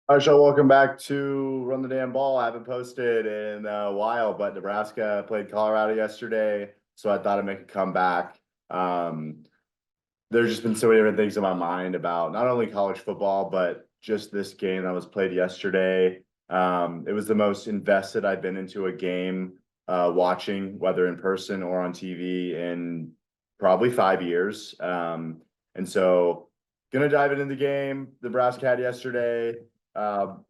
All right, so welcome back to Run the Damn Ball. I haven't posted in a while, but Nebraska played Colorado yesterday, so I thought I'd make a comeback. Um, there's just been so many different things in my mind about not only college football, but just this game that was played yesterday. It was the most invested I've been into a game watching, whether in person or on TV, in probably 5 years. And so, gonna dive into the game Nebraska had yesterday.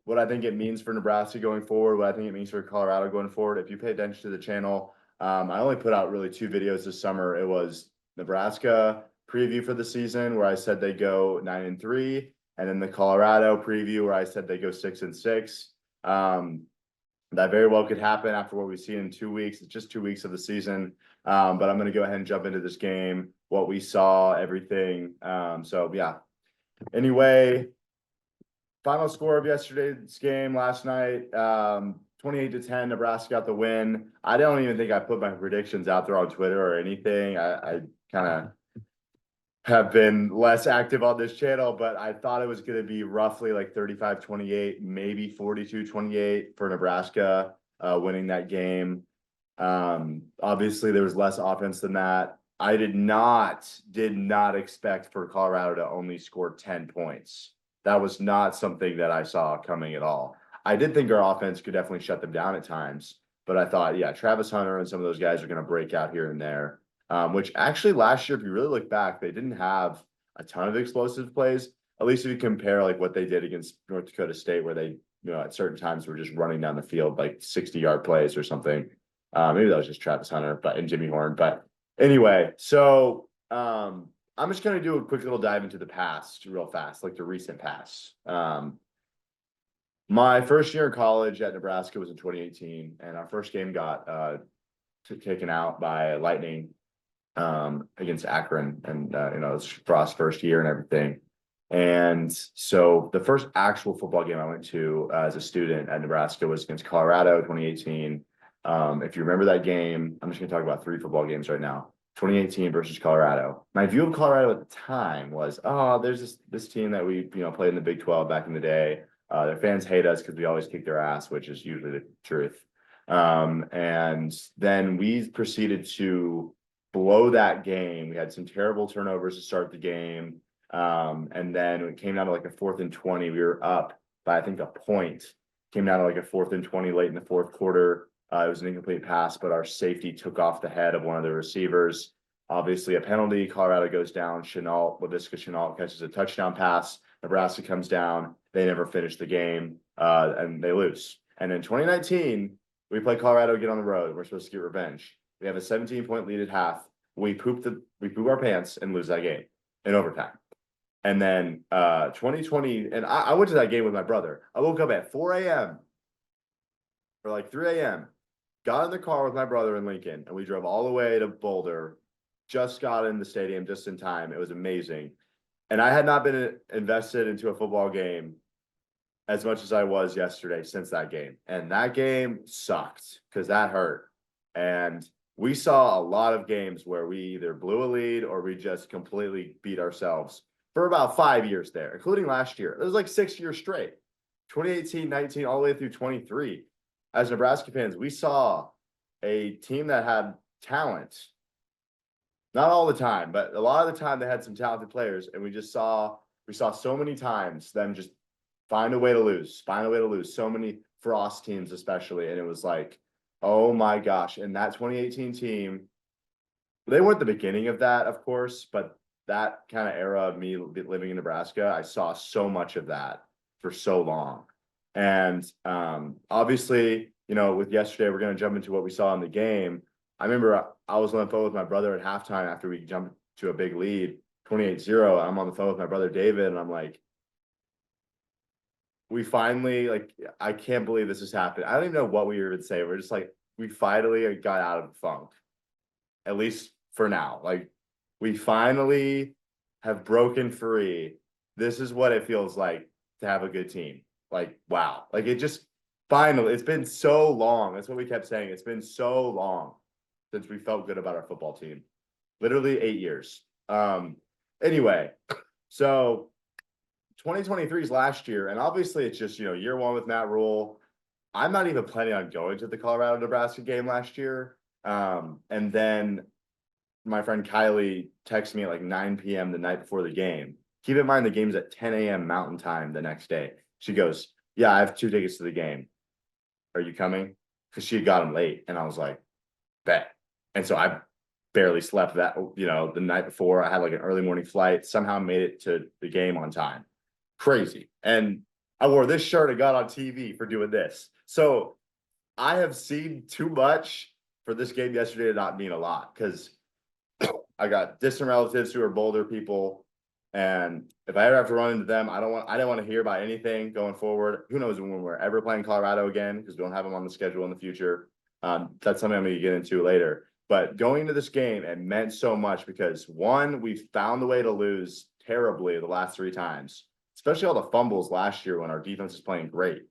What I think it means for Nebraska going forward, what I think it means for Colorado going forward. If you pay attention to the channel, I only put out really two videos this summer. It was Nebraska preview for the season where I said they go 9-3, and then the Colorado preview where I said they go 6-6. That very well could happen after what we've seen in 2 weeks. It's just 2 weeks of the season. But I'm going to go ahead and jump into this game, what we saw, everything. So yeah. Anyway, final score of yesterday's game last night, 28-10, Nebraska got the win. I don't even think I put my predictions out there on Twitter or anything. I kind of have been less active on this channel, but I thought it was going to be roughly like 35-28, maybe 42-28 for Nebraska winning that game. Obviously, there was less offense than that. I did not expect for Colorado to only score 10 points. That was not something that I saw coming at all. I did think our offense could definitely shut them down at times, but I thought, yeah, Travis Hunter and some of those guys are going to break out here and there. Which actually last year, if you really look back, they didn't have a ton of explosive plays. At least if you compare like what they did against North Dakota State, where they, at certain times were just running down the field like 60-yard plays or something. Maybe that was just Travis Hunter, and Jimmy Horn. But anyway, so I'm just gonna do a quick little dive into the past real fast, like the recent past. My first year in college at Nebraska was in 2018, and our first game got taken out by Lightning against Akron, and it was Frost's first year and everything. And so the first actual football game I went to as a student at Nebraska was against Colorado, 2018. If you remember that game, I'm just going to talk about three football games right now. 2018 versus Colorado. My view of Colorado at the time was, oh, there's this team that we played in the Big 12 back in the day. Their fans hate us because we always kick their ass, which is usually the truth. And then we proceeded to blow that game. We had some terrible turnovers to start the game. And then it came down to like a 4th and 20. We were up by, I think, a point. Came down to like a 4th and 20 late in the fourth quarter. It was an incomplete pass, but our safety took off the head of one of the receivers. Obviously, a penalty. Colorado goes down. Laviska Shenault catches a touchdown pass. Nebraska comes down. They never finish the game, and they lose. And in 2019, we play Colorado again on the road. We're supposed to get revenge. We have a 17-point lead at half. We poop our pants and lose that game in overtime. And then 2020, and I went to that game with my brother. I woke up at 4 a.m. or like 3 a.m., got in the car with my brother in Lincoln, and we drove all the way to Boulder, just got in the stadium just in time. It was amazing. And I had not been invested into a football game as much as I was yesterday since that game. And that game sucked because that hurt. And we saw a lot of games where we either blew a lead or we just completely beat ourselves for about 5 years there, including last year. It was like 6 years straight, 2018, 19, all the way through 23. As Nebraska fans, we saw a team that had talent. Not all the time, but a lot of the time they had some talented players, and we saw so many times them just find a way to lose. So many Frost teams, especially, and it was like, oh my gosh! And that 2018 team, they weren't the beginning of that, of course, but that kind of era of me living in Nebraska, I saw so much of that for so long. And obviously, with yesterday, we're going to jump into what we saw in the game. I remember I was on the phone with my brother at halftime after we jumped to a big lead, 28-0. I'm on the phone with my brother David, and I'm like, we finally, like, I can't believe this has happened. I don't even know what we were even saying. We're just like, we finally got out of the funk, at least for now. Like, we finally have broken free. This is what it feels like to have a good team. Like, wow. Like, it just finally, it's been so long. That's what we kept saying. It's been so long since we felt good about our football team. Literally 8 years. Anyway, so 2023 is last year, and obviously it's just, year one with Matt Rule. I'm not even planning on going to the Colorado-Nebraska game last year. And then my friend Kylie texted me at like 9 p.m. the night before the game. Keep in mind the game's at 10 a.m. Mountain Time the next day. She goes, "Yeah, I have 2 tickets to the game. Are you coming?" Because she had got them late, and I was like, "Bet." And so I barely slept that, the night before. I had like an early morning flight. Somehow made it to the game on time. Crazy. And I wore this shirt and got on TV for doing this. So I have seen too much for this game yesterday to not mean a lot, because I got distant relatives who are Boulder people. And if I ever have to run into them, I don't want to hear about anything going forward. Who knows when we're ever playing Colorado again, because we don't have them on the schedule in the future. That's something I'm going to get into later. But going into this game, it meant so much because, one, we found the way to lose terribly the last 3 times, especially all the fumbles last year when our defense is playing great.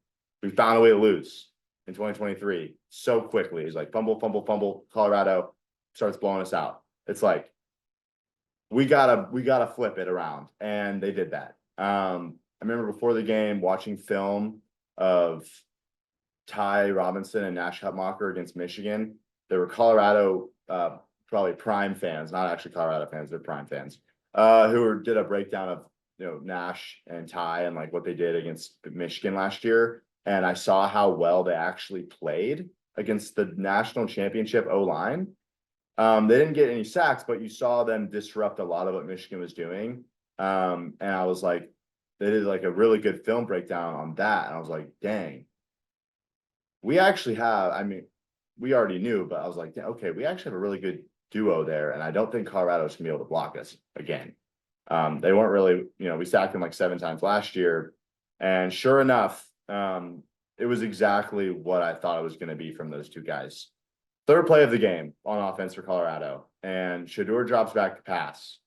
We found a way to lose in 2023 so quickly. It's like fumble, fumble, fumble. Colorado starts blowing us out. It's like, we gotta flip it around, and they did that. I remember before the game watching film of Ty Robinson and Nash Hutmacher against Michigan. There were Colorado, probably Prime fans, not actually Colorado fans, they're Prime fans, did a breakdown of Nash and Ty and like what they did against Michigan last year. And I saw how well they actually played against the national championship O-line. They didn't get any sacks, but you saw them disrupt a lot of what Michigan was doing. And I was like, they did like a really good film breakdown on that. And I was like, dang, we actually have, we already knew, but I was like, yeah, okay, we actually have a really good duo there. And I don't think Colorado's gonna be able to block us again. They weren't really, we sacked them like 7 times last year. And sure enough, it was exactly what I thought it was going to be from those 2 guys. 3rd play of the game on offense for Colorado, and Shedeur drops back to pass.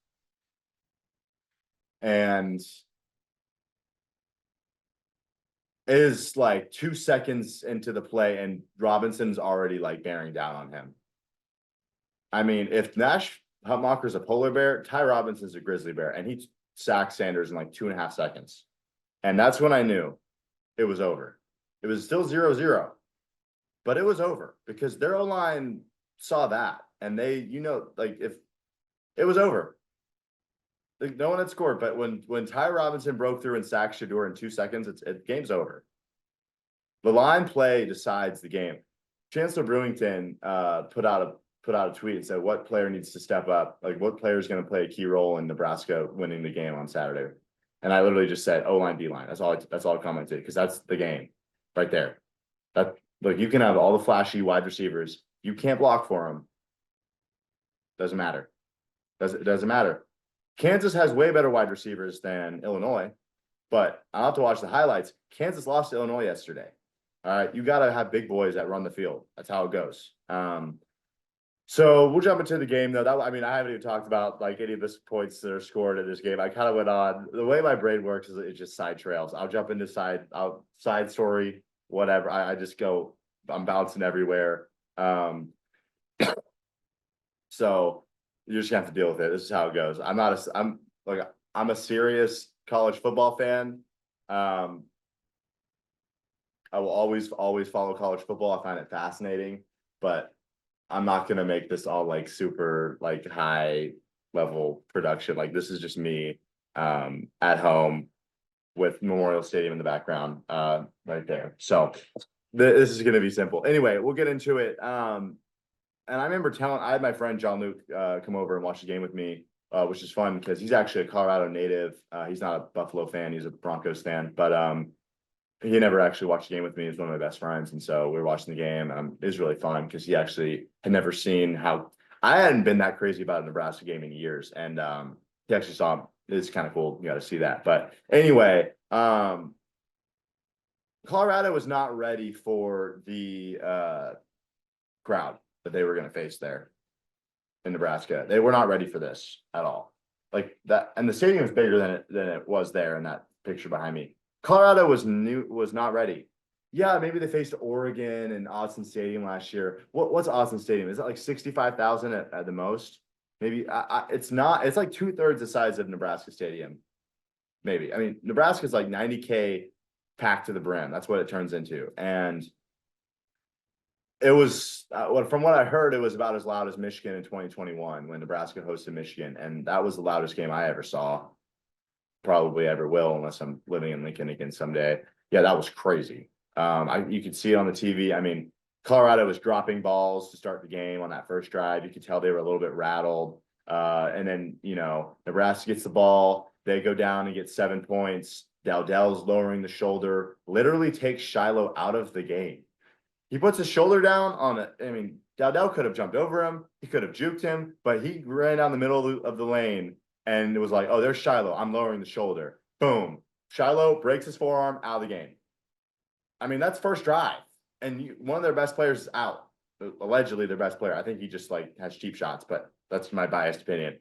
And it is like 2 seconds into the play, and Robinson's already like bearing down on him. I mean, if Nash Hutmacher's a polar bear, Ty Robinson's a grizzly bear, and he sacked Sanders in like 2.5 seconds. And that's when I knew it was over. It was still 0-0, but it was over because their O-line saw that, and they, if it was over. Like, no one had scored, but when Ty Robinson broke through and sacked Shedeur in 2 seconds, game's over. The line play decides the game. Chancellor Brewington put out a tweet and said, what player needs to step up? Like, what player is going to play a key role in Nebraska winning the game on Saturday? And I literally just said O-line, D-line. That's all I commented, because that's the game right there. Look, you can have all the flashy wide receivers. You can't block for them. Doesn't matter. It doesn't matter. Kansas has way better wide receivers than Illinois, but I'll have to watch the highlights. Kansas lost to Illinois yesterday. All right, you got to have big boys that run the field. That's how it goes. So we'll jump into the game, though. I haven't even talked about like any of the points that are scored in this game. I kind of went on. The way my brain works is it just side trails. I'll jump into side story, whatever. I just go. I'm bouncing everywhere. So you just have to deal with it. This is how it goes. I'm a serious college football fan. I will always follow college football. I find it fascinating, but I'm not gonna make this all like super like high level production. Like, this is just me at home with Memorial Stadium in the background right there. So this is gonna be simple. Anyway, we'll get into it. And I remember I had my friend John Luke come over and watch the game with me, which is fun because he's actually a Colorado native. He's not a Buffalo fan, he's a Broncos fan, but he never actually watched the game with me. He's one of my best friends. And so we were watching the game. It was really fun because he actually had never seen I hadn't been that crazy about a Nebraska game in years. And he actually saw it's kind of cool. You got to see that. But anyway, Colorado was not ready for the crowd that they were going to face there in Nebraska. They were not ready for this at all. Like that, and the stadium is bigger than it was there in that picture behind me. Colorado was not ready. Yeah, maybe they faced Oregon and Autzen Stadium last year. What's Autzen Stadium? Is it like 65,000 at the most? Maybe it's not. It's like 2/3 the size of Nebraska Stadium. maybe. I mean, Nebraska's like 90K packed to the brim. That's what it turns into. And it was, from what I heard, it was about as loud as Michigan in 2021 when Nebraska hosted Michigan. And that was the loudest game I ever saw, probably ever will, unless I'm living in Lincoln again someday. Yeah, that was crazy. You could see it on the TV. I mean, Colorado was dropping balls to start the game on that first drive. You could tell they were a little bit rattled. And then, Nebraska gets the ball. They go down and get 7 points. Dowdell's lowering the shoulder, literally takes Shiloh out of the game. He puts his shoulder down on it. I mean, Dowdell could have jumped over him. He could have juked him, but he ran down the middle of the lane and it was like, oh, there's Shiloh. I'm lowering the shoulder. Boom. Shiloh breaks his forearm, out of the game. I mean, that's first drive. And one of their best players is out. Allegedly their best player. I think he just has cheap shots, but that's my biased opinion.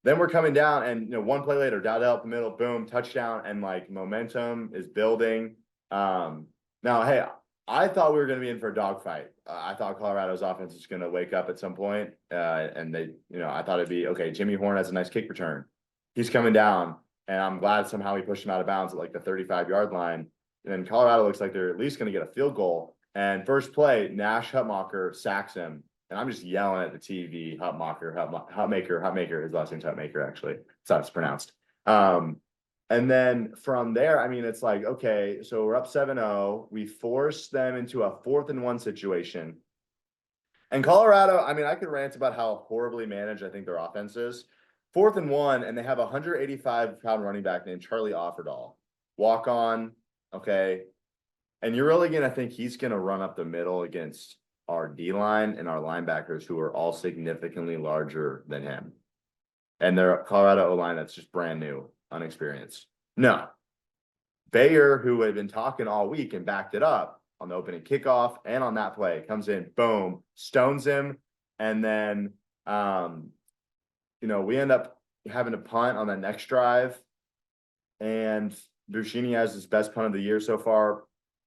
Then we're coming down and, one play later, Dowdell up the middle, boom, touchdown, and momentum is building. Now, hey, I thought we were going to be in for a dogfight. I thought Colorado's offense was going to wake up at some point. And they, I thought it'd be, okay, Jimmy Horn has a nice kick return. He's coming down, and I'm glad somehow he pushed him out of bounds at the 35-yard line. And then Colorado looks like they're at least going to get a field goal. And first play, Nash Hutmacher sacks him. And I'm just yelling at the TV, Hutmaker. His last name's Hutmaker, actually. That's how it's pronounced. And then from there, I mean, it's like, okay, so we're up 7-0. We force them into a 4th-and-1 situation. And Colorado, I mean, I could rant about how horribly managed I think their offense is. 4th-and-1, and they have a 185-pound running back named Charlie Offerdahl. Walk on, okay. And you're really going to think he's going to run up the middle against our D-line and our linebackers, who are all significantly larger than him. And their Colorado O-line that's just brand new, unexperienced. No. Bayer, who had been talking all week and backed it up on the opening kickoff and on that play, comes in, boom, stones him. And then, we end up having to punt on the next drive. And Buschini has his best punt of the year so far,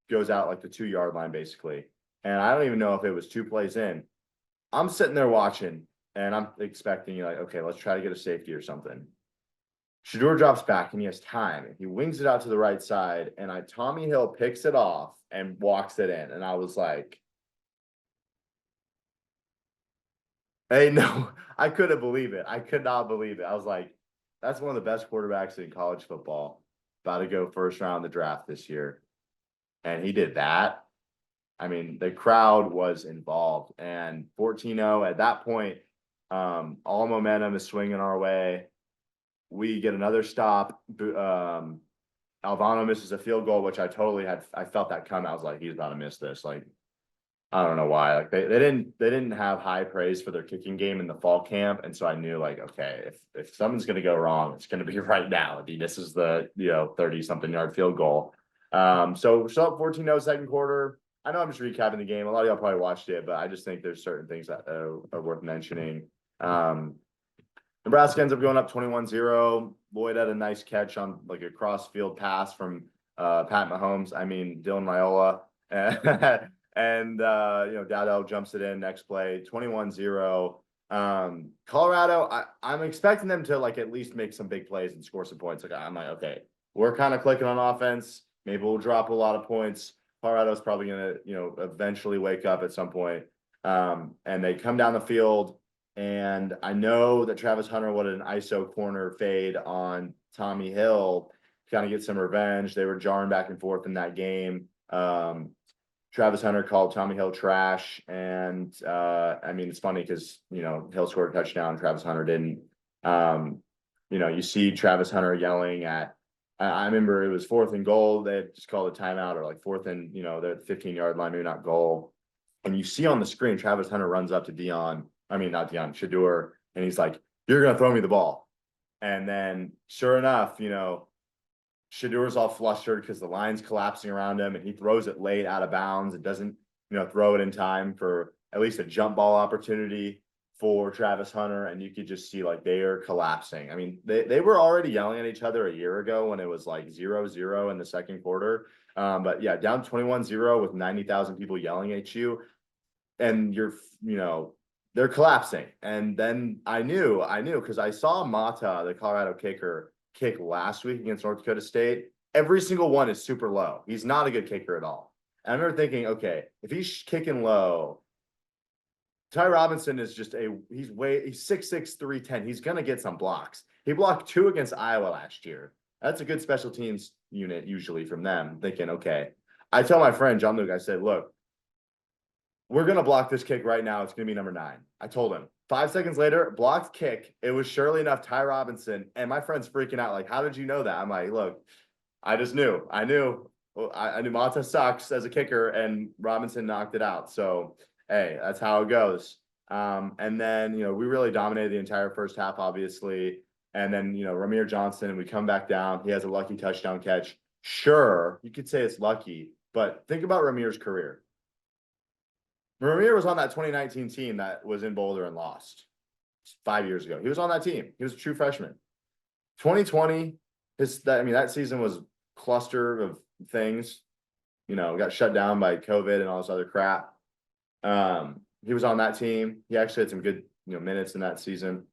goes out the 2-yard line, basically. And I don't even know if it was 2 plays in. I'm sitting there watching, and I'm expecting, okay, let's try to get a safety or something. Shedeur drops back, and he has time. He wings it out to the right side, and Tommy Hill picks it off and walks it in. And I was like, hey, no, I couldn't believe it. I could not believe it. I was like, that's one of the best quarterbacks in college football. About to go first round of the draft this year. And he did that. I mean, the crowd was involved, and 14-0 at that point, all momentum is swinging our way. We get another stop. Alvano misses a field goal, which I felt that come. I was like, he's about to miss this. I don't know why. They didn't have high praise for their kicking game in the fall camp. And so I knew okay, if something's going to go wrong, it's going to be right now. If he misses the, 30-something yard field goal. So we're still up 14-0 second quarter. I know I'm just recapping the game. A lot of y'all probably watched it, but I just think there's certain things that are worth mentioning. Nebraska ends up going up 21-0. Lloyd had a nice catch on a cross-field pass from Pat Mahomes. I mean, Dylan Raiola. And Dowdell jumps it in next play, 21-0. Colorado, I'm expecting them to at least make some big plays and score some points. I'm like, okay, we're kind of clicking on offense. Maybe we'll drop a lot of points. Colorado's probably going to, eventually wake up at some point. And they come down the field, and I know that Travis Hunter wanted an ISO corner fade on Tommy Hill to kind of get some revenge. They were jarring back and forth in that game. Travis Hunter called Tommy Hill trash. And, I mean, it's funny because, Hill scored a touchdown, Travis Hunter didn't. You see Travis Hunter yelling at, I remember it was 4th and goal. They had just called a timeout, or 4th and, they're at the 15-yard line, maybe not goal. And you see on the screen, Travis Hunter runs up to Shedeur, and he's like, you're going to throw me the ball. And then sure enough, Shedeur's all flustered because the line's collapsing around him, and he throws it late out of bounds. It doesn't, throw it in time for at least a jump ball opportunity for Travis Hunter. And you could just see they are collapsing. I mean, they were already yelling at each other a year ago when it was 0-0 in the second quarter. But yeah, down 21-0 with 90,000 people yelling at you, and they're collapsing. And then I knew because I saw Mata, the Colorado kicker, kick last week against North Dakota State, every single one is super low. He's not a good kicker at all. And I remember thinking, okay, if he's kicking low, Ty Robinson is just he's 6'6", 310. He's gonna get some blocks. He blocked 2 against Iowa last year. That's a good special teams unit usually from them. Thinking, okay. I tell my friend John Luke, I said, look, we're gonna block this kick right now. It's gonna be number 9. I told him. 5 seconds later, blocked kick. It was surely enough Ty Robinson, and my friend's freaking out. Like, how did you know that? I'm like, look, I just knew. I knew Mata sucks as a kicker, and Robinson knocked it out. So hey, that's how it goes. And then, we really dominated the entire first half, obviously. And then, Ramir Johnson, we come back down. He has a lucky touchdown catch. Sure, you could say it's lucky, but think about Ramir's career. Ramir was on that 2019 team that was in Boulder and lost 5 years ago. He was on that team. He was a true freshman. 2020, that season was a cluster of things. Got shut down by COVID and all this other crap. He was on that team. He actually had some good, minutes in that season.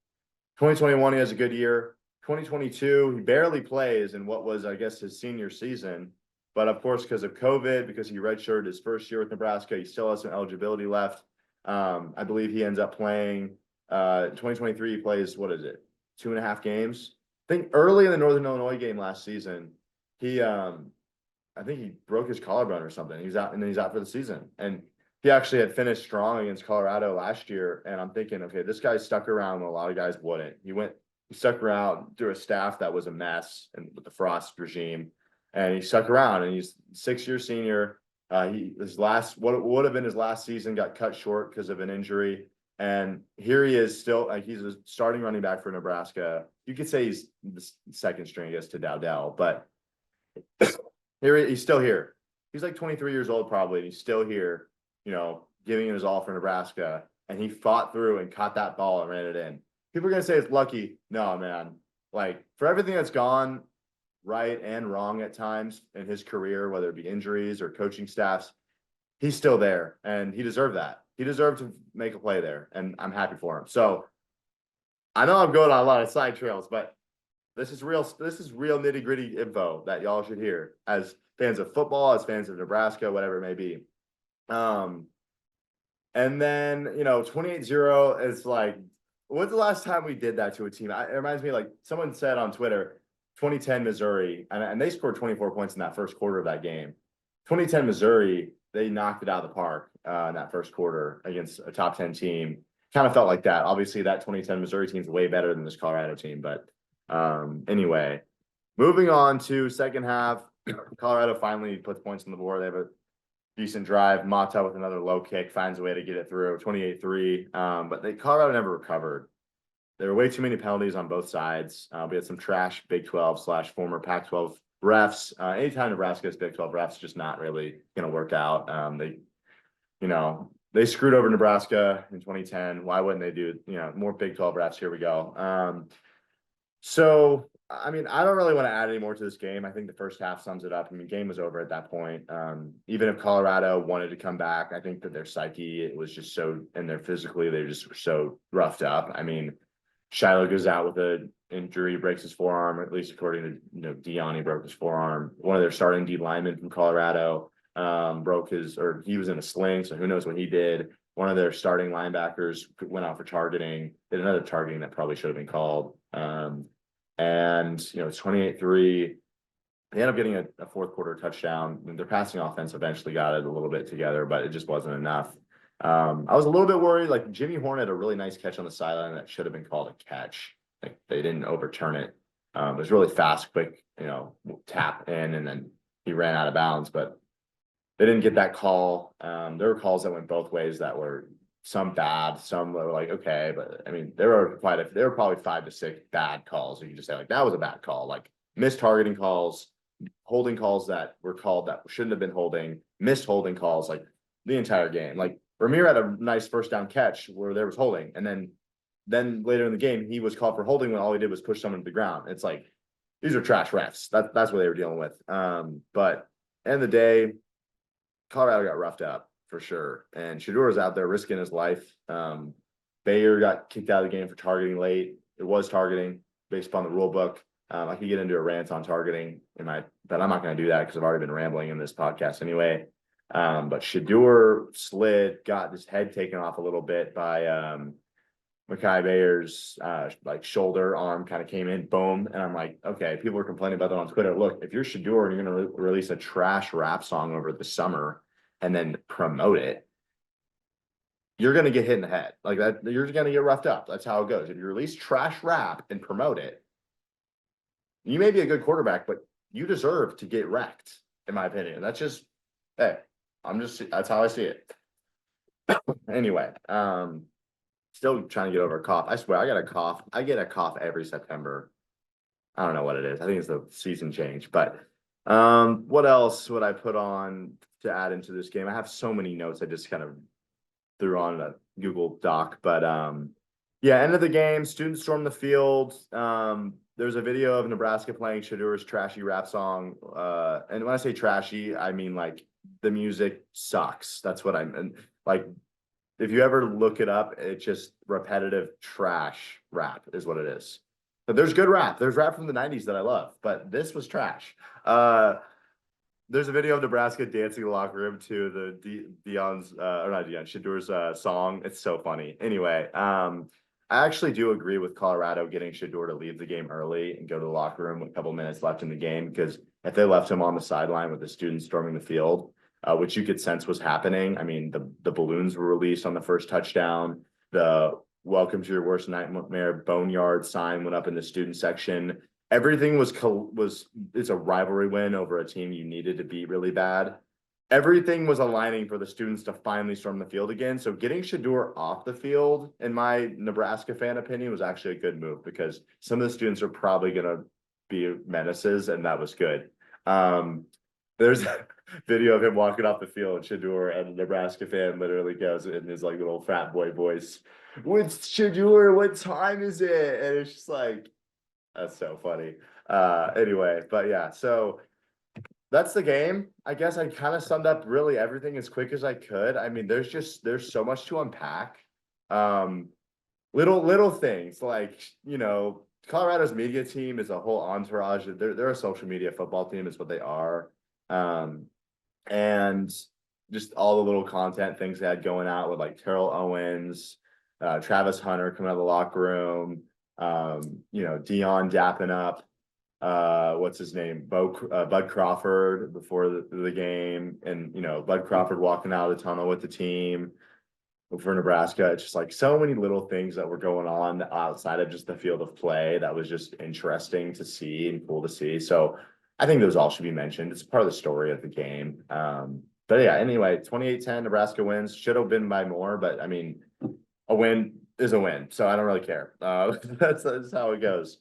2021, he has a good year. 2022, he barely plays in what was, I guess, his senior season. But of course, because of COVID, because he redshirted his first year with Nebraska, he still has some eligibility left. I believe he ends up playing 2023. He plays, 2.5 games? I think early in the Northern Illinois game last season, I think he broke his collarbone or something. He's out, and then he's out for the season. And he actually had finished strong against Colorado last year. And I'm thinking, okay, this guy stuck around when a lot of guys wouldn't. He stuck around through a staff that was a mess and with the Frost regime. And he stuck around, and he's 6-year senior. What would have been his last season got cut short because of an injury. And here he is still, he's a starting running back for Nebraska. You could say he's the second string, I guess, to Dowdell, but he's still here. He's like 23 years old probably, and he's still here, giving it his all for Nebraska. And he fought through and caught that ball and ran it in. People are going to say it's lucky. No, man. Like, for everything that's gone right and wrong at times in his career, whether it be injuries or coaching staffs, he's still there, and he deserved that. He deserved to make a play there, and I'm happy for him. So I know I'm going on a lot of side trails, but this is real nitty-gritty info that y'all should hear as fans of football, as fans of Nebraska, whatever it may be. And then, 28-0 is like, when's the last time we did that to a team? It reminds me, like someone said on Twitter, 2010 Missouri, and they scored 24 points in that first quarter of that game. 2010 Missouri, they knocked it out of the park in that first quarter against a top 10 team. Kind of felt like that. Obviously, that 2010 Missouri team is way better than this Colorado team. But anyway, moving on to second half, Colorado finally puts points on the board. They have a decent drive. Mata with another low kick finds a way to get it through, 28-3. But Colorado never recovered. There were way too many penalties on both sides. We had some trash Big 12 / former Pac-12 refs. Anytime Nebraska has Big 12 refs, just not really going to work out. They screwed over Nebraska in 2010. Why wouldn't they do, more Big 12 refs? Here we go. So, I don't really want to add any more to this game. I think the first half sums it up. Game was over at that point. Even if Colorado wanted to come back, I think that their psyche, it was just so, and their physically, they just were so roughed up. Shiloh goes out with an injury, breaks his forearm, or at least according to Dion, he broke his forearm. One of their starting D linemen from Colorado he was in a sling, so who knows what he did. One of their starting linebackers went out for targeting, did another targeting that probably should have been called. It's 28-3. They end up getting a fourth quarter touchdown. Their passing offense eventually got it a little bit together, but it just wasn't enough. I was a little bit worried. Like, Jimmy Horn had a really nice catch on the sideline that should have been called a catch. Like, they didn't overturn it. It was really fast, quick, tap in, and then he ran out of bounds, but they didn't get that call. There were calls that went both ways that were some bad, some were like, okay, but there were probably 5 to 6 bad calls. You can just say, like, that was a bad call, like missed targeting calls, holding calls that were called that shouldn't have been holding, missed holding calls, like the entire game. Like, Ramir had a nice first down catch where there was holding, and then later in the game he was called for holding when all he did was push someone to the ground. It's like, these are trash refs. That's what they were dealing with. But end of the day, Colorado got roughed up for sure, and Shedeur was out there risking his life. Bayer got kicked out of the game for targeting late. It was targeting based upon the rule book. I could get into a rant on targeting but I'm not going to do that because I've already been rambling in this podcast anyway. But Shador slid, got his head taken off a little bit by Mekhi Bayer's like shoulder arm kind of came in, boom. And I'm like, okay, people are complaining about that on Twitter. Look, if you're Shador and you're going to release a trash rap song over the summer and then promote it, you're going to get hit in the head like that. You're going to get roughed up. That's how it goes. If you release trash rap and promote it, you may be a good quarterback, but you deserve to get wrecked, in my opinion. That's just, hey, that's how I see it. Anyway, still trying to get over a cough. I swear, I got a cough. I get a cough every September. I don't know what it is. I think it's the season change. But what else would I put on to add into this game? I have so many notes I just kind of threw on a Google Doc. But yeah, end of the game, students storm the field. There's a video of Nebraska playing Shadur's trashy rap song. And when I say trashy, I mean like the music sucks. That's what I mean. Like, if you ever look it up, it's just repetitive trash rap is what it is. But there's good rap. There's rap from the 90s that I love, but this was trash. There's a video of Nebraska dancing in the locker room to the Shadur's song. It's so funny. Anyway, I actually do agree with Colorado getting Shador to leave the game early and go to the locker room with a couple minutes left in the game, because if they left him on the sideline with the students storming the field, which you could sense was happening. I mean, the balloons were released on the first touchdown. The "Welcome to Your Worst Nightmare" boneyard sign went up in the student section. Everything it's a rivalry win over a team you needed to beat really bad. Everything was aligning for the students to finally storm the field again. So getting Shador off the field, in my Nebraska fan opinion, was actually a good move, because some of the students are probably going to be menaces, and that was good. There's a video of him walking off the field, Shador, and a Nebraska fan literally goes in his like little frat boy voice, "What's Shador? What time is it?" And it's just like, that's so funny. Anyway, but yeah, so that's the game. I guess I kind of summed up really everything as quick as I could. I mean, there's so much to unpack. Little things like, Colorado's media team is a whole entourage. They're a social media football team is what they are. And just all the little content things they had going out with like Terrell Owens, Travis Hunter coming out of the locker room, Dion dapping up, what's his name? Bud Crawford before the game, and Bud Crawford walking out of the tunnel with the team for Nebraska. It's just like so many little things that were going on outside of just the field of play that was just interesting to see and cool to see. So I think those all should be mentioned. It's part of the story of the game. But yeah, anyway, 28-10, Nebraska wins. Should have been by more, but I mean, a win is a win, so I don't really care. That's how it goes.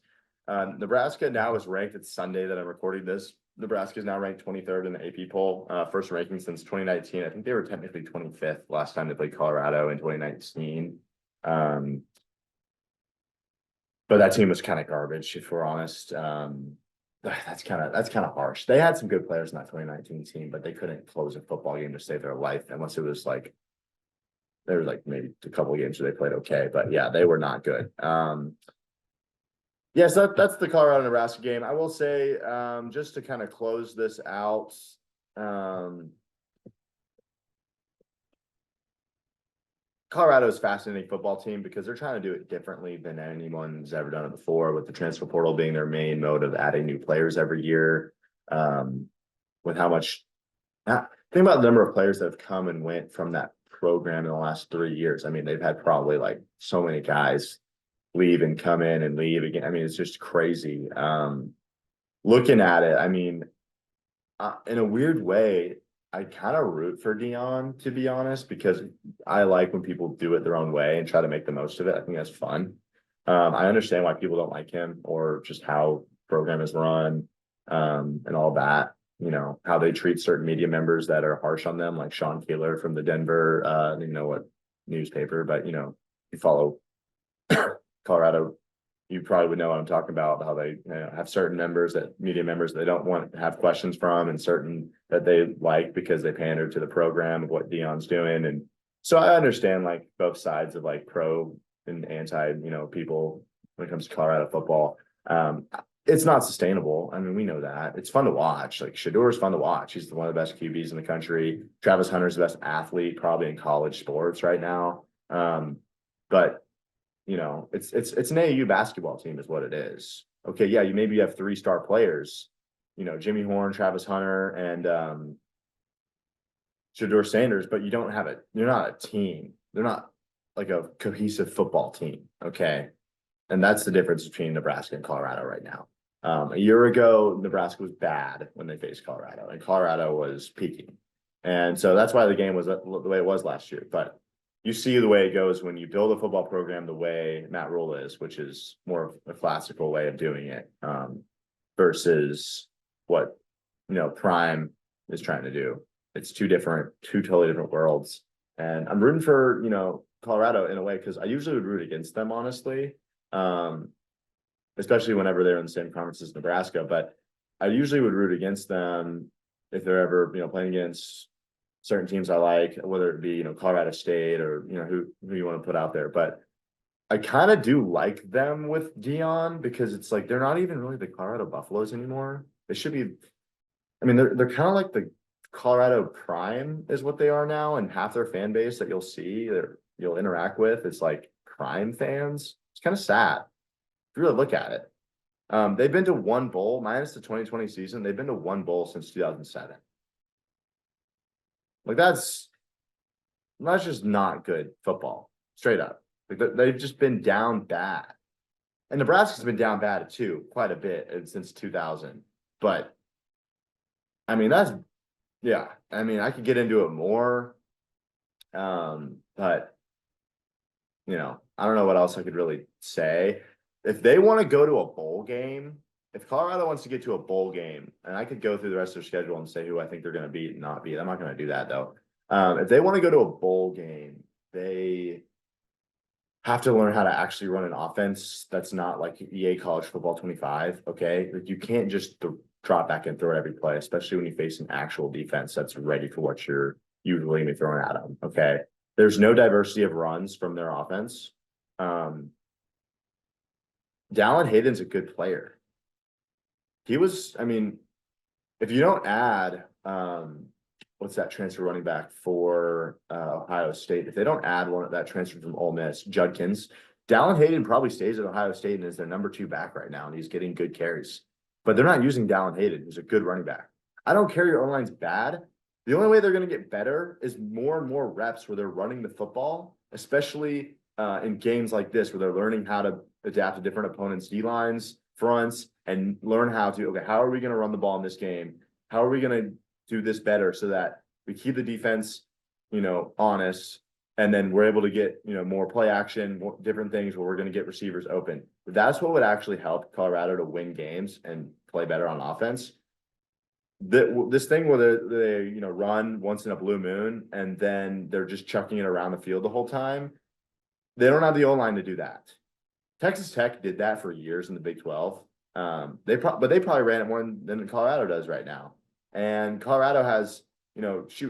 Nebraska now is ranked. It's Sunday that I'm recording this. Nebraska is now ranked 23rd in the AP poll, first ranking since 2019. I think they were technically 25th last time they played Colorado in 2019. But that team was kind of garbage, if we're honest. That's kind of harsh. They had some good players in that 2019 team, but they couldn't close a football game to save their life, unless it was like there was like maybe a couple of games where they played okay, but yeah, they were not good. Yeah, so that's the Colorado Nebraska game. I will say, just to kind of close this out, Colorado's a fascinating football team because they're trying to do it differently than anyone's ever done it before, with the transfer portal being their main mode of adding new players every year. With how much, think about the number of players that have come and went from that program in the last 3 years. I mean, they've had probably like so many guys leave and come in and leave again. I mean, it's just crazy. Looking at it, I mean, in a weird way, I kind of root for Dion, to be honest, because I like when people do it their own way and try to make the most of it. I think that's fun. I understand why people don't like him, or just how program is run, and all that. How they treat certain media members that are harsh on them, like Sean Keeler from the Denver, what newspaper, but you follow Colorado, you probably would know what I'm talking about, how they have certain media members they don't want to have questions from, and certain that they like because they pander to the program of what Dion's doing. And so I understand like both sides of like pro and anti, people when it comes to Colorado football. it's not sustainable. I mean, we know that. It's fun to watch. Like Shador is fun to watch. He's one of the best QBs in the country. Travis Hunter's the best athlete probably in college sports right now. But it's an AAU basketball team is what it is. Okay, yeah, you have 3-star players, Jimmy Horn, Travis Hunter, and Shador Sanders, but you're not a team. They're not like a cohesive football team. Okay. And that's the difference between Nebraska and Colorado right now. A year ago, Nebraska was bad when they faced Colorado, and Colorado was peaking. And so that's why the game was the way it was last year. But you see the way it goes when you build a football program the way Matt Rule is, which is more of a classical way of doing it, versus what Prime is trying to do. It's two totally different worlds. And I'm rooting for Colorado in a way because I usually would root against them, honestly. Especially whenever they're in the same conference as Nebraska, but I usually would root against them if they're ever, playing against certain teams I like, whether it be, Colorado State or, who you want to put out there. But I kind of do like them with Dion because it's like, they're not even really the Colorado Buffaloes anymore. They should be, they're kind of like the Colorado Prime is what they are now. And half their fan base that you'll interact with is like Prime fans. It's kind of sad if you really look at it. They've been to one bowl, minus the 2020 season. They've been to one bowl since 2007. Like that's just not good football, straight up. Like they've just been down bad, and Nebraska's been down bad too, quite a bit since 2000. But I could get into it more, but I don't know what else I could really say. If they want to go to a bowl game, if Colorado wants to get to a bowl game, and I could go through the rest of their schedule and say who I think they're going to beat and not beat. I'm not going to do that though. If they want to go to a bowl game, they have to learn how to actually run an offense that's not like EA College Football 25. Okay, like you can't just drop back and throw it every play, especially when you face an actual defense that's ready for what you're usually going to be throwing at them. Okay, there's no diversity of runs from their offense. Dallin Hayden's a good player. He was, if you don't add, what's that transfer running back for Ohio State? If they don't add one of that transfer from Ole Miss, Judkins, Dallin Hayden probably stays at Ohio State and is their number 2 back right now, and he's getting good carries. But they're not using Dallin Hayden, who's a good running back. I don't care your O-line's bad. The only way they're going to get better is more and more reps where they're running the football, especially in games like this where they're learning how to adapt to different opponents' D-lines, fronts, and learn how are we going to run the ball in this game? How are we going to do this better so that we keep the defense, honest, and then we're able to get, more play action, more different things where we're going to get receivers open. That's what would actually help Colorado to win games and play better on offense. This thing where they run once in a blue moon and then they're just chucking it around the field the whole time. They don't have the O-line to do that. Texas Tech did that for years in the Big 12. They probably ran it more than Colorado does right now. And Colorado has,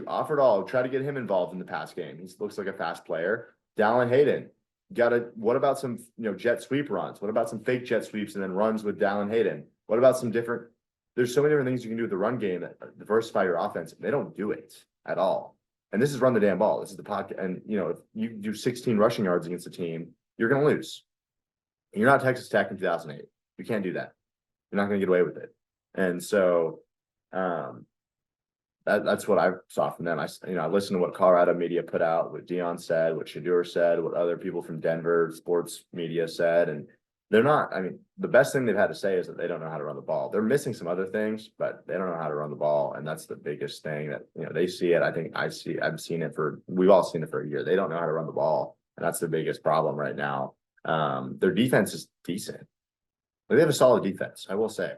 offered all, try to get him involved in the pass game. He looks like a fast player. Dallin Hayden, what about some, jet sweep runs? What about some fake jet sweeps and then runs with Dallin Hayden? What about there's so many different things you can do with the run game that diversify your offense. They don't do it at all. And this is run the damn ball. This is the pocket. And, if you do 16 rushing yards against a team, you're going to lose. And you're not Texas Tech in 2008. You can't do that. You're not going to get away with it. And so that's what I saw from them. I listened to what Colorado media put out, what Dion said, what Shador said, what other people from Denver sports media said. And they're not, the best thing they've had to say is that they don't know how to run the ball. They're missing some other things, but they don't know how to run the ball. And that's the biggest thing that, they see it. I think we've all seen it for a year. They don't know how to run the ball. And that's the biggest problem right now. Their defense is decent. They have a solid defense, I will say.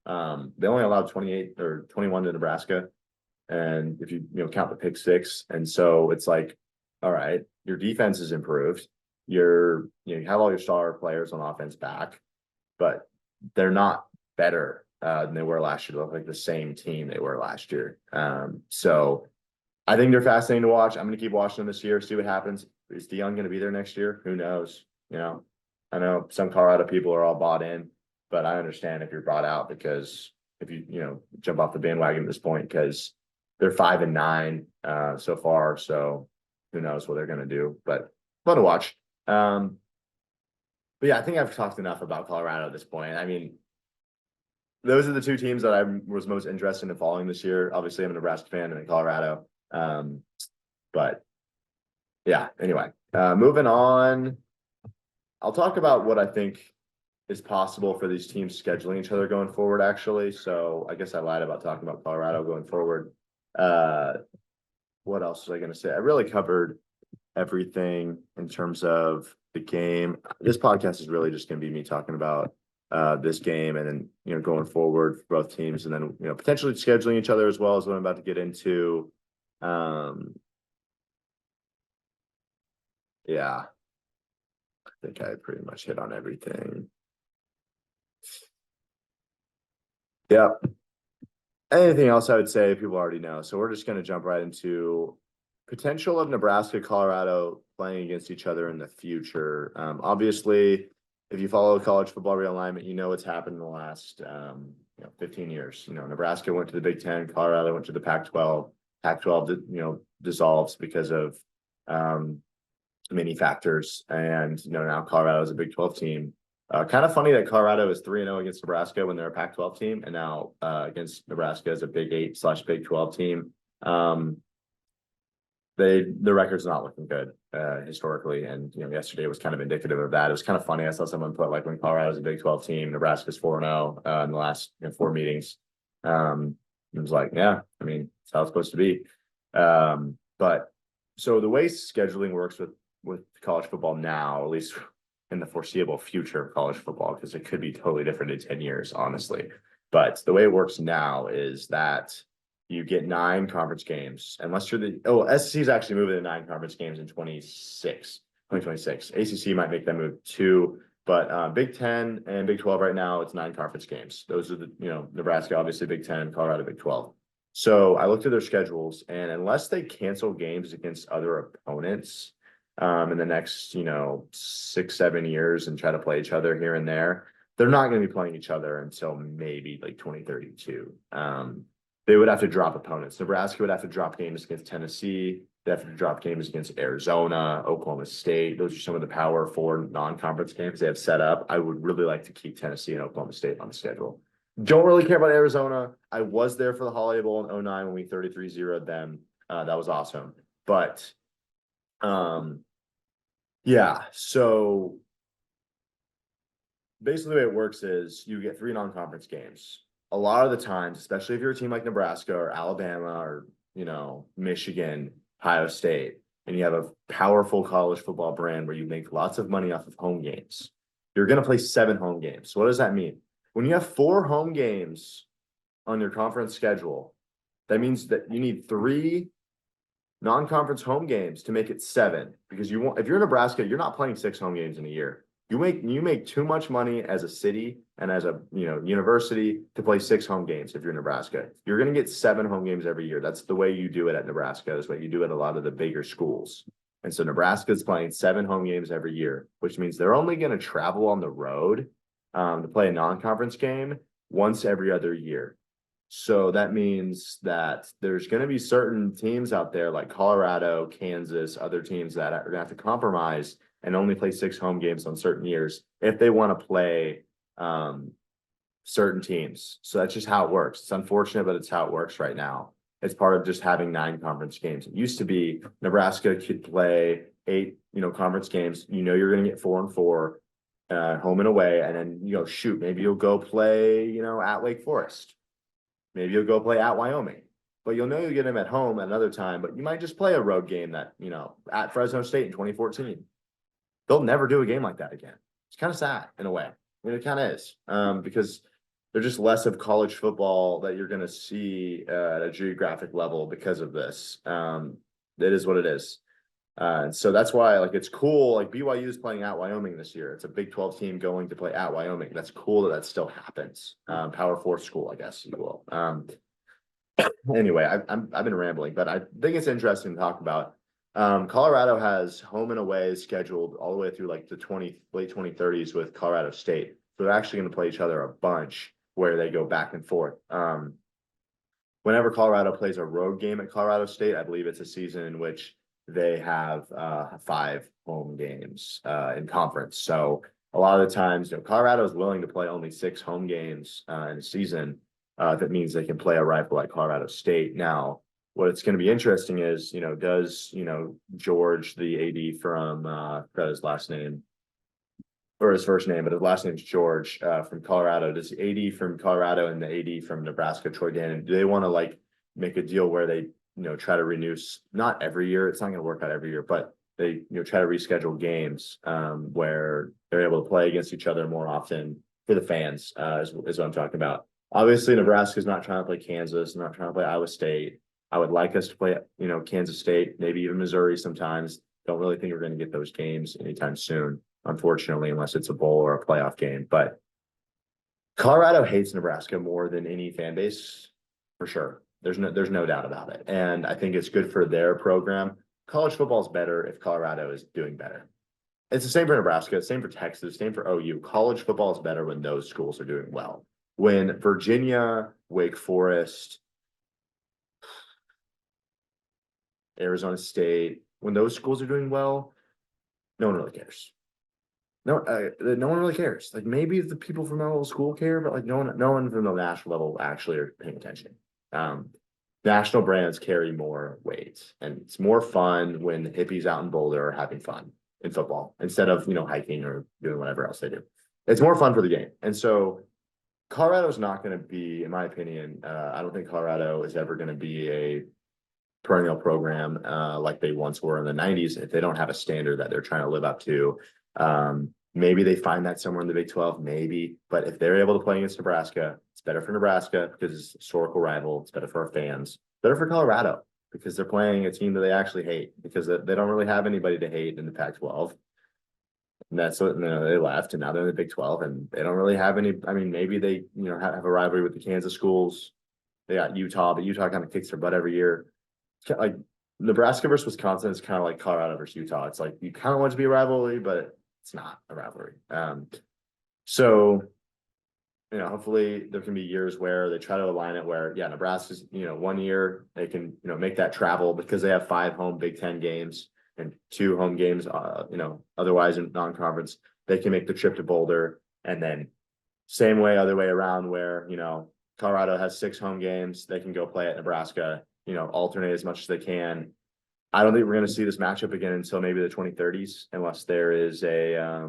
They only allowed 28 or 21 to Nebraska. And if you count the pick 6, and so it's like, all right, your defense is improved. You have all your star players on offense back, but they're not better than they were last year. They look like the same team they were last year. So I think they're fascinating to watch. I'm going to keep watching them this year, see what happens. Is Dion going to be there next year? Who knows? I know some Colorado people are all bought in. but I understand if you're brought out because if you jump off the bandwagon at this point because they're 5-9 so far. So who knows what they're going to do, but fun to watch. But yeah, I think I've talked enough about Colorado at this point. I mean, those are the two teams that I was most interested in following this year. Obviously, I'm a Nebraska fan and in Colorado. But yeah, anyway, moving on. I'll talk about what I think is possible for these teams scheduling each other going forward, actually. So I guess I lied about talking about Colorado going forward. What else was I going to say? I really covered everything in terms of the game. This podcast is really just going to be me talking about this game and then, going forward for both teams and then, potentially scheduling each other as well as what I'm about to get into. Yeah, I think I pretty much hit on everything. Yep. Anything else I would say people already know. So we're just going to jump right into potential of Nebraska, Colorado playing against each other in the future. Obviously, if you follow college football realignment, you know what's happened in the last 15 years. Nebraska went to the Big Ten, Colorado went to the Pac-12. Pac-12 dissolves because of many factors, and now Colorado is a Big 12 team. Kind of funny that Colorado is 3-0 against Nebraska when they're a Pac-12 team, and now against Nebraska as a Big 8/Big 12 team. The record's not looking good historically, and yesterday was kind of indicative of that. It was kind of funny. I saw someone put like when Colorado's a Big 12 team, Nebraska's 4-0 in the last 4 meetings. It was like, yeah, I mean, it's how it's supposed to be. But so the way scheduling works with college football now, at least in the foreseeable future of college football, because it could be totally different in 10 years, honestly. But the way it works now is that you get 9 conference games, unless you're SEC is actually moving to 9 conference games in 2026. ACC might make that move too, but Big 10 and Big 12 right now, it's 9 conference games. Those are the, Nebraska, obviously Big 10, Colorado, Big 12. So I looked at their schedules, and unless they cancel games against other opponents in the next, 6-7 years and try to play each other here and there, they're not going to be playing each other until maybe like 2032. They would have to drop opponents. Nebraska would have to drop games against Tennessee. They have to drop games against Arizona, Oklahoma State. Those are some of the Power 4 non-conference games they have set up. I would really like to keep Tennessee and Oklahoma State on the schedule. Don't really care about Arizona. I was there for the Holiday Bowl in 2009 when we 33-0'd them. That was awesome. But yeah, so basically the way it works is you get 3 non-conference games. A lot of the times, especially if you're a team like Nebraska or Alabama or, Michigan, Ohio State, and you have a powerful college football brand where you make lots of money off of home games, you're going to play 7 home games. So what does that mean? When you have 4 home games on your conference schedule, that means that you need 3 non-conference home games to make it 7, because if you're Nebraska, you're not playing 6 home games in a year. You make too much money as a city and as a university to play 6 home games if you're Nebraska. You're going to get 7 home games every year. That's the way you do it at Nebraska. That's what you do at a lot of the bigger schools. And so Nebraska is playing 7 home games every year, which means they're only going to travel on the road to play a non-conference game once every other year. So that means that there's going to be certain teams out there like Colorado, Kansas, other teams that are going to have to compromise and only play 6 home games on certain years if they want to play certain teams. So that's just how it works. It's unfortunate, but it's how it works right now. It's part of just having 9 conference games. It used to be Nebraska could play 8, conference games. You're going to get 4 and 4 home and away. And then, maybe you'll go play, at Wake Forest. Maybe you'll go play at Wyoming. But you'll get them at home at another time. But you might just play a road game that, at Fresno State in 2014. They'll never do a game like that again. It's kind of sad in a way. I mean, it kind of is because there's just less of college football that you're going to see at a geographic level because of this. It is what it is. And so that's why, it's cool. Like BYU is playing at Wyoming this year. It's a Big 12 team going to play at Wyoming. That's cool that still happens. Power 4 school, I guess you will. Anyway, I've been rambling, but I think it's interesting to talk about. Colorado has home and away scheduled all the way through the late 2030s with Colorado State. So they're actually going to play each other a bunch where they go back and forth. Whenever Colorado plays a road game at Colorado State, I believe it's a season in which they have 5 home games in conference. So a lot of the times, Colorado is willing to play only 6 home games in a season. That means they can play a rival like Colorado State. Now, what's going to be interesting is, does, George, the AD from, forgot his last name, or his first name, but his last name is George from Colorado. Does AD from Colorado and the AD from Nebraska, Troy Dannon, do they want to like make a deal where they, try to renew, not every year, it's not going to work out every year, but they, try to reschedule games where they're able to play against each other more often for the fans is what I'm talking about. Obviously, Nebraska is not trying to play Kansas, not trying to play Iowa State. I would like us to play, Kansas State, maybe even Missouri sometimes. Don't really think we're going to get those games anytime soon, unfortunately, unless it's a bowl or a playoff game. But Colorado hates Nebraska more than any fan base, for sure. There's no doubt about it. And I think it's good for their program. College football is better if Colorado is doing better. It's the same for Nebraska, same for Texas, same for OU. College football is better when those schools are doing well. When Virginia, Wake Forest, Arizona State, when those schools are doing well, no one really cares. No one really cares. Like maybe the people from that little school care, but like no one from the national level actually are paying attention. National brands carry more weight, and it's more fun when the hippies out in Boulder are having fun in football instead of hiking or doing whatever else they do. It's more fun for the game, and so Colorado's not going to be, in my opinion, I don't think Colorado is ever going to be a perennial program like they once were in the 90s if they don't have a standard that they're trying to live up to. Maybe they find that somewhere in the Big 12, maybe. But if they're able to play against Nebraska, it's better for Nebraska because it's a historical rival. It's better for our fans. Better for Colorado because they're playing a team that they actually hate because they don't really have anybody to hate in the Pac-12. And that's what they left, and now they're in the Big 12, and they don't really have any. I mean, maybe they have a rivalry with the Kansas schools. They got Utah, but Utah kind of kicks their butt every year. Like Nebraska versus Wisconsin is kind of like Colorado versus Utah. It's like you kind of want it to be a rivalry, but it's not a rivalry. So hopefully there can be years where they try to align it where Nebraska's 1 year they can make that travel because they have 5 home Big Ten games and 2 home games otherwise in non-conference. They can make the trip to Boulder, and then same way other way around where Colorado has 6 home games, they can go play at Nebraska, alternate as much as they can. I don't think we're going to see this matchup again until maybe the 2030s, unless there is a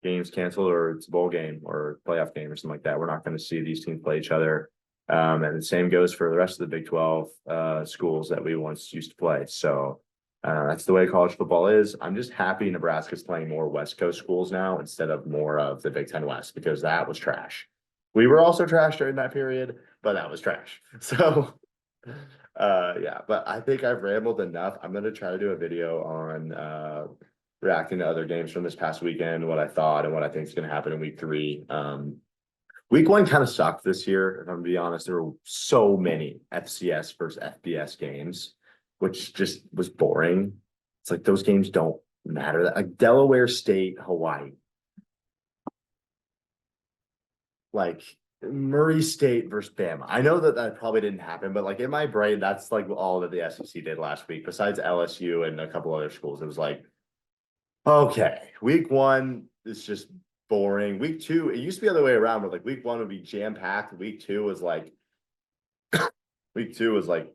games canceled or it's a bowl game or playoff game or something like that. We're not going to see these teams play each other. And the same goes for the rest of the Big 12 schools that we once used to play. So that's the way college football is. I'm just happy Nebraska's playing more West Coast schools now instead of more of the Big Ten West because that was trash. We were also trash during that period, but that was trash. So but I think I've rambled enough. I'm going to try to do a video on reacting to other games from this past weekend, what I thought and what I think is going to happen in week 3. Week 1 kind of sucked this year, if I'm going to be honest. There were so many FCS versus FBS games, which just was boring. It's like those games don't matter. Like Delaware State, Hawaii. Like Murray State versus Bama. I know that probably didn't happen, but like in my brain, that's like all that the SEC did last week, besides LSU and a couple other schools. It was like, okay, week 1 is just boring. Week 2, it used to be the other way around, where like week 1 would be jam-packed. Week 2 was like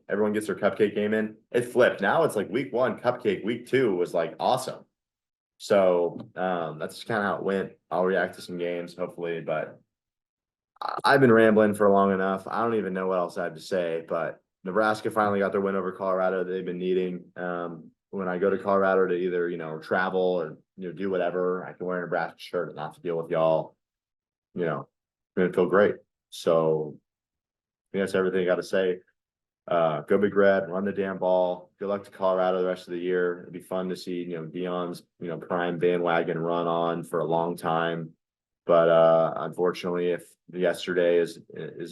everyone gets their cupcake game in. It flipped. Now it's like week 1, cupcake. Week 2 was like awesome. So that's kind of how it went. I'll react to some games, hopefully, but I've been rambling for long enough. I don't even know what else I have to say, but Nebraska finally got their win over Colorado that they've been needing. When I go to Colorado to either, travel or, do whatever, I can wear a Nebraska shirt and not have to deal with y'all, I'm going to feel great. So I think that's everything I got to say. Go Big Red, run the damn ball. Good luck to Colorado the rest of the year. It'd be fun to see, Deion's, prime bandwagon run on for a long time. But unfortunately, if yesterday is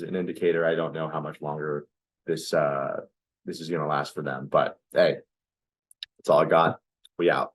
an indicator, I don't know how much longer this is going to last for them. But hey, that's all I got. We out.